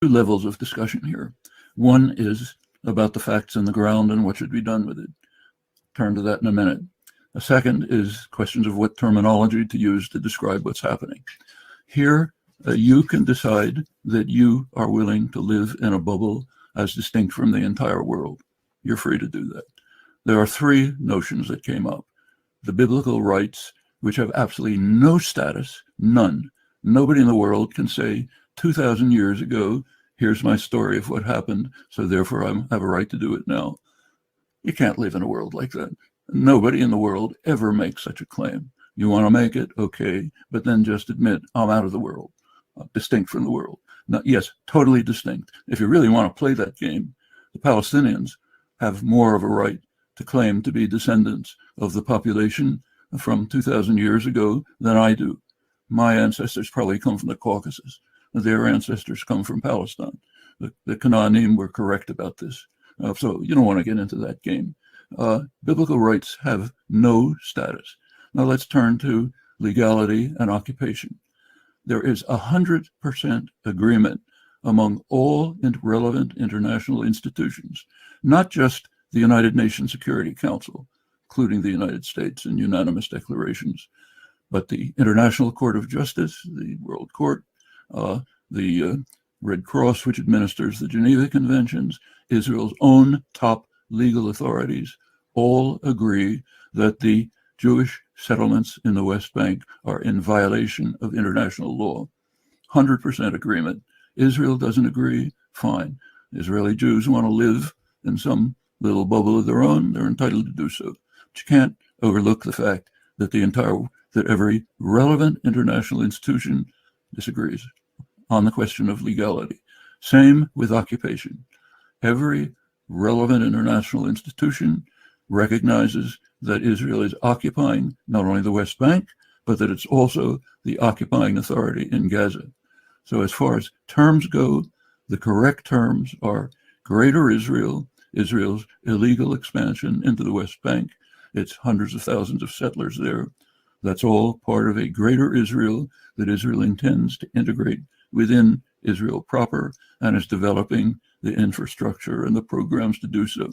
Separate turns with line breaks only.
two levels of discussion here. One is about the facts on the ground and what should be done with it. Turn to that in a minute. A second is questions of what terminology to use to describe what's happening. Here, you can decide that you are willing to live in a bubble as distinct from the entire world. You're free to do that. There are three notions that came up. The biblical rights, which have absolutely no status, none. Nobody in the world can say 2,000 years ago, here's my story of what happened, so therefore I have a right to do it now. You can't live in a world like that. Nobody in the world ever makes such a claim. You want to make it, okay, but then just admit, I'm out of the world, distinct from the world. Now, yes, totally distinct. If you really want to play that game, the Palestinians have more of a right to claim to be descendants of the population from 2,000 years ago than I do. My ancestors probably come from the Caucasus. Their ancestors come from Palestine. The Canaanim were correct about this. So you don't want to get into that game. Biblical rights have no status. Now let's turn to legality and occupation. There is 100% agreement among all relevant international institutions, not just the United Nations Security Council, including the United States in unanimous declarations, but the International Court of Justice, the World Court, the Red Cross, which administers the Geneva Conventions, Israel's own top legal authorities, all agree that the Jewish settlements in the West Bank are in violation of international law. 100% agreement. Israel doesn't agree, fine. Israeli Jews want to live in some little bubble of their own, they're entitled to do so. But you can't overlook the fact that that every relevant international institution disagrees on the question of legality. Same with occupation. Every relevant international institution recognizes that Israel is occupying not only the West Bank, but that it's also the occupying authority in Gaza. So as far as terms go, the correct terms are Greater Israel, Israel's illegal expansion into the West Bank. It's hundreds of thousands of settlers there. That's all part of a Greater Israel that Israel intends to integrate within Israel proper and is developing the infrastructure and the programs to do so.